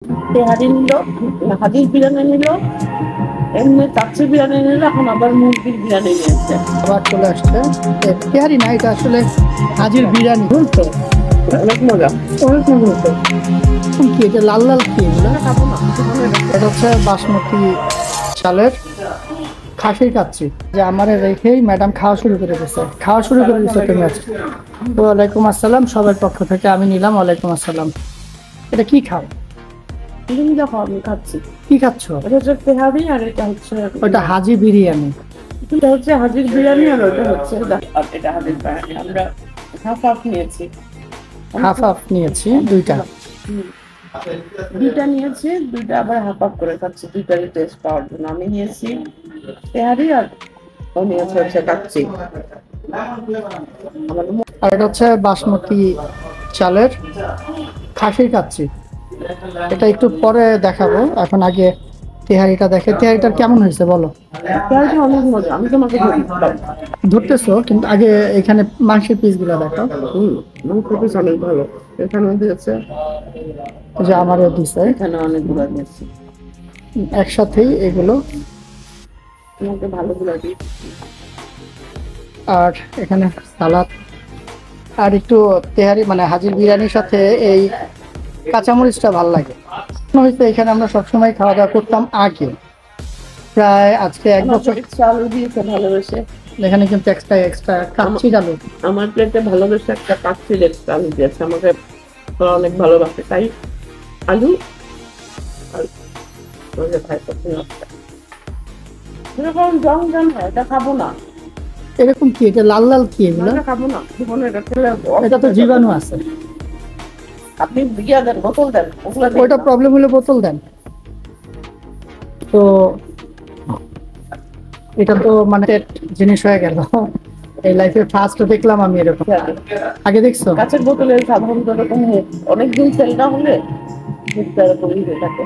তেহারি নিল, হাদিস বিরিয়ানি নিল, এমনি কাচ্চি বিরিয়ানি নিল, এখন আবার মুরগির বিরিয়ানি নিয়েছে। আবার চলে আসছে তেহারি না, এটা আসলে হাজির বিরিয়ানি বলতো অনেক মজা, অনেক মজা হতো। কি এটা লাল লাল কি এগুলো? খাবো না, এটা হচ্ছে বাসমতি চালের খাসির কাচ্চি, যে আমার রেখেই ম্যাডাম খাওয়া শুরু করে দিয়েছে। তুমি আজকে? ওয়ালাইকুম আসসালাম, সবার পক্ষ থেকে আমি নিলাম। ওয়ালাইকুম আসসালাম। এটা কি খাও? তুমি দেখো আমি খাচ্ছি। কি খাচ্ছ? এটা হচ্ছে তেহারি আর এটা হচ্ছে ওটা হাজি বিরিয়ানি। এটা হচ্ছে হাজির বিরিয়ানি আর ওটা হচ্ছে এটা হাজির বিরিয়ানি। আমরা হাফ হাফ নিয়েছি, হাফ হাফ নিয়েছি দুইটা। দুইটা নিয়েছি, দুইটা আবার হাফ হাফ করে খাচ্ছি দুইটারই টেস্ট পাওয়ার জন্য। আমি নিয়েছি তেহারি আর ও নিয়েছে হচ্ছে কাচ্চি। আর এটা হচ্ছে বাসমতি চালের খাসির কাচ্চি। এটা একটু পরে দেখাবো, এখন আগে তেহারিটা দেখে। তেহারিটা কেমন হয়েছে বলো? তেহারিটা অনেক মজা, আমি তোমাকে ধরতেছো, কিন্তু আগে এখানে মাংসের পিসগুলো দেখো। মাংস পিস অনেক ভালো। এখানে দিয়েছে, যে আমারও দিছে, এখানে অনেকগুলো দিয়েছি একসাথেই এগুলো। তোমাকে ভালোগুলো দিয়েছি। আর এখানে সালাদ আর একটু তেহারি, মানে হাজির বিরিয়ানির সাথে এই কাঁচামরিচটা ভালো লাগে। হয়েছে এখানে আমরা সবসময় খাওয়া দাওয়া করতাম আগে, প্রায় আজকে 1 বছর। আলু দিয়েছে ভালোবেসে, এখানে কিন্তু এক্সট্রা কাচ্চি আলু। আমার প্লেটে ভালোবেসে একটা কাচ্চির এক্সট্রা আলু দিয়েছে। আমাকে ওরা অনেক ভালোবাসে, তাই আলু এরকম জং জং হয়, এটা খাবো না। এরকম কি এটা লাল লাল কি এগুলো? খাবো না, জীবনে এটা খেলে এটা তো জীবাণু আছে। আপনি গিয়া দেন, বোতল দেন, ওইটা প্রবলেম হলে বোতল দেন। তো এটা তো মানে জিনিস হয়ে গেল, এই লাইফে ফার্স্ট দেখলাম আমি এরকম। আগে দেখছো? কাঁচের বোতলে সাধারণত এরকম অনেকদিন সেল না হলে এরকমই হয়ে থাকে,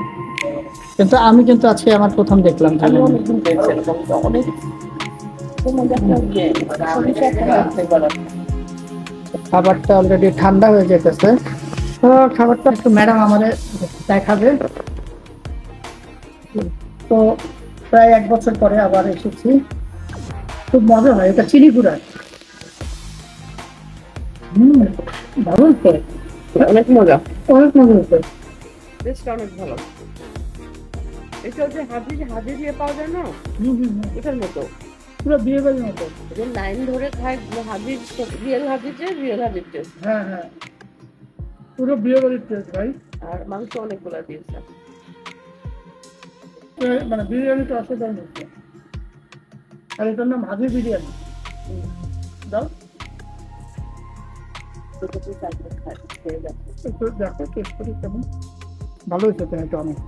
কিন্তু আমি কিন্তু আজকে আমার প্রথম দেখলাম। আমি অনেকদিন পেয়েছি এরকম, অনেক খাবারটা অলরেডি ঠান্ডা হয়ে যেতেছে, তো খাবারটা একটু ম্যাডাম আমাদের দেখাবে। তো প্রায় 1 বছর পরে আবার এসেছি, খুব মজা হয়। এটা চিনি গুঁড়া, দারুণ তো, অনেক মজা, অনেক মজা হচ্ছে। টেস্টটা অনেক ভালো। এটা হচ্ছে হাজি দিয়ে পাওয়া যায় না, এটার মতো পুরো বিয়ে বাড়ির মতো, যে লাইন ধরে খায় হাজির, রিয়েল হাজির টেস্ট। হ্যাঁ হ্যাঁ, পুরো বিয়ে বাড়ির টেস্ট ভাই। আর মাংস অনেকগুলো দিয়েছে, মানে বিরিয়ানিটা অসাধারণ হচ্ছে। আর এটার নাম হাজি বিরিয়ানি। দাও একটু দেখো, টেস্ট করি কেমন। ভালো হয়েছে তো এটা অনেক।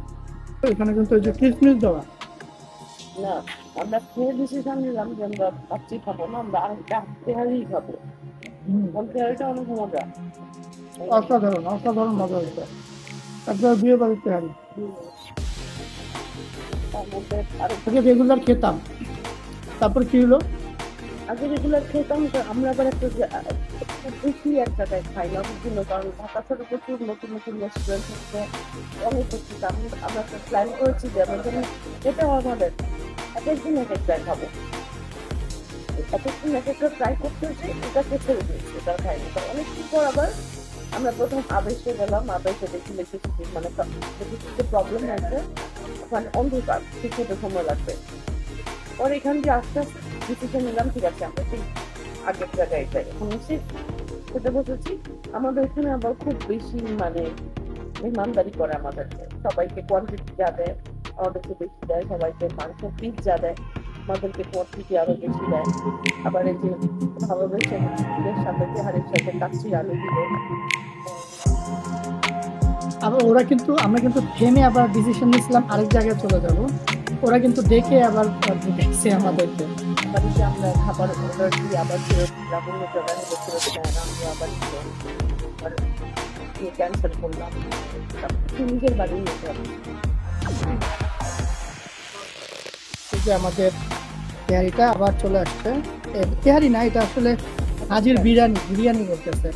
এখানে কিন্তু ওই যে কিশমিশ দেওয়া না, আমরা খেয়ে ডিসিশন নিলাম যে আমরা কাচ্চি খাবো না, আমরা আরেকটা তেহারি খাবো। তেহারিটা অনেক মজা, অসাধারণ অসাধারণ মজা হয়েছে। একবার বিয়ে বাড়ির তেহারি। তার মধ্যে আগে রেগুলার খেতাম, তারপর কি হলো, আগে রেগুলার খেতাম, আমরা আবার একটা বেশি এক জায়গায় খাই না বিভিন্ন কারণ ঢাকা থেকে প্রচুর নতুন নতুন রেস্টুরেন্ট হচ্ছে, অনেক হচ্ছে। আমরা একটা প্ল্যান করেছি যে আমাদের এটা আমাদের এক একদিন এক এক জায়গায় খাবো, এক একদিন এক একটা ট্রাই করতে হচ্ছে। এটাকে ছেড়ে দিয়েছি, এটা খাইনি। অনেকদিন পর আবার আমরা প্রথম আবেশে গেলাম, আবেশে দেখি মানে প্রবলেম হয়েছে, ওখানে অন্ধকার, কিছু সময় লাগবে। পরে এখান দিয়ে আস্তে আস্তে ডিসিশন নিলাম, ঠিক আছে আমরা সেই আগের জায়গায় যাই। এখন এসে সেটা বসেছি। আমাদের এখানে আবার খুব বেশি মানে মেহমানদারি করে আমাদেরকে, সবাইকে কোয়ান্টিটি যা দেয় আমাদেরকে বেশি দেয়, সবাইকে মাংস পিস যা দেয় আমাদেরকে কোয়ান্টিটি আরো বেশি দেয়। আবার এই যে ভালোবেসে সাথে তেহারের সাথে কাচ্চি আলু দিল। আবার ওরা কিন্তু, আমরা কিন্তু থেমে আবার ডিসিশন নিয়েছিলাম আরেক জায়গায় চলে যাব। ওরা কিন্তু দেখে আবার দেখছে আমাদেরকে। বাড়িতে আমরা খাবার অর্ডার দিই, আবার ফেরত অন্য জায়গায় হলে ফেরত দেয় না, আমরা আবার ক্যান্সেল করলাম, নিজের বাড়ি নিতে হবে। যে আমাদের তেহারিটা আবার চলে আসছে। তেহারি না, এটা আসলে হাজির বিরিয়ানি, বিরিয়ানি বলতেছে।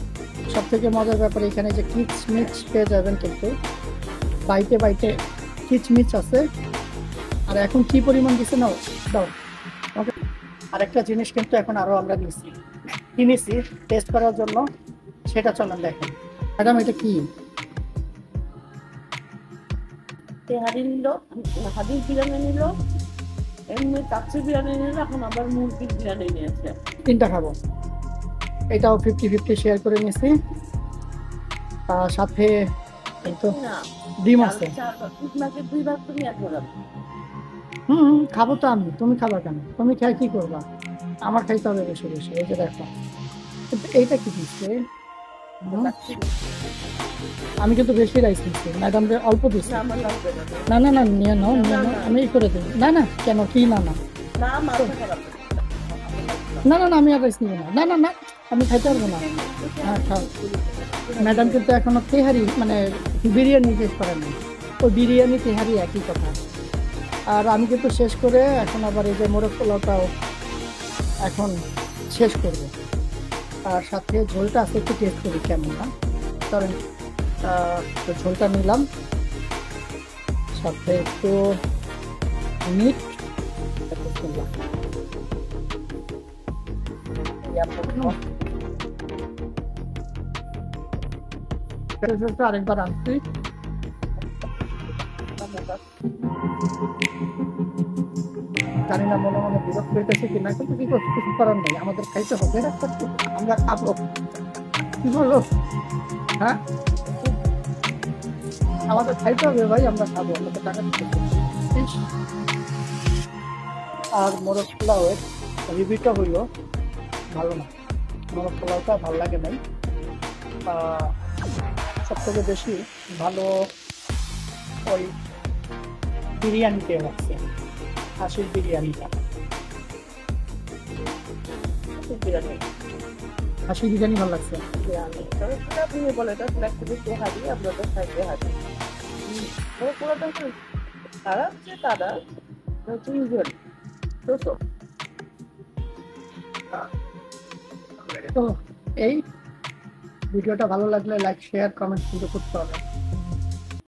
সব থেকে মজার ব্যাপার এখানে যে কিচমিচ পেয়ে যাবেন কিন্তু বাইতে বাইতে কিচমিচ আছে। আর এখন কি পরিমাণ দিছে নাও দাও ওকে। আরেকটা জিনিস কিন্তু এখন আরো আমরা কিনেছি টেস্ট করার জন্য, সেটা চলেন দেখেন। ম্যাডাম এটা কি? তেহারি নিল, হাদিস বিরিয়ানি নিল, এমনি কাচ্চি বিরিয়ানি নিল, এখন আবার মুরগির বিরিয়ানি নিয়েছে। তিনটা খাবো, এটাও 50-50 শেয়ার করে নিয়েছি। তার সাথে এই তো না, ডিম আছে। আপনাকে 2 ভাগ তুমি 1 ভাগ। খাবো তো আমি, তুমি খাবা কেন? তুমি খাই কি করবা? আমার খাইতে হবে বেশি বেশি। এই যে দেখো, কিন্তু এইটা কি দিচ্ছে? আমি কিন্তু বেশি রাইস নিচ্ছি, ম্যাডাম অল্প দিচ্ছি। না, আমার লাগবে না। না না না, নিয়ে নাও নিয়ে নাও, আমি করে দেবো। না না কেন, কি না না না, মাথা খারাপ। না না না, আমি আর রাইস নিবো না। না না না, আমি খাইতে পারবো না। হ্যাঁ খাও। ম্যাডাম কিন্তু এখনো তেহারি মানে বিরিয়ানি শেষ করেননি। ওই বিরিয়ানি তেহারি একই কথা। আর আমি কিন্তু শেষ করে এখন আবার এই যে মোরগ পোলাওটাও এখন শেষ করবো। আর সাথে ঝোলটা আছে, একটু টেস্ট করি কেমন না। ধরেন তো ঝোলটা নিলাম, সাথে একটু মিট, আরেকবার আনছি। জানি না মনে মনে বিরক্ত হইতেছে কিনা, কিন্তু কি করছি, কিছু করার নেই, আমাদের খাইতে হবে। আমরা খাবো, কি বলো? হ্যাঁ আমাদের খাইতে হবে ভাই, আমরা খাবো, আমাদের টাকা দিতে হবে। ইস, আর মোরগ পোলাওয়ের রিভিউটা হইলো ভালো না, মোরগ পোলাওটা ভালো লাগে নাই। সব থেকে বেশি ভালো ওই বিরিয়ানিতে লাগছে, খাসির বিরিয়ানিটা। বিরিয়ানি খাসি বিরিয়ানি ভালো লাগছে। বিরিয়ানি আপনি বলে এটা অ্যাকচুয়ালি তেহারি, আমরা তো খাই তেহারি। ওরা পুরোটা তারা যে তারা হচ্ছে ইউজুয়াল তো এই ভিডিওটা ভালো লাগলে লাইক শেয়ার কমেন্ট কিন্তু করতে হবে।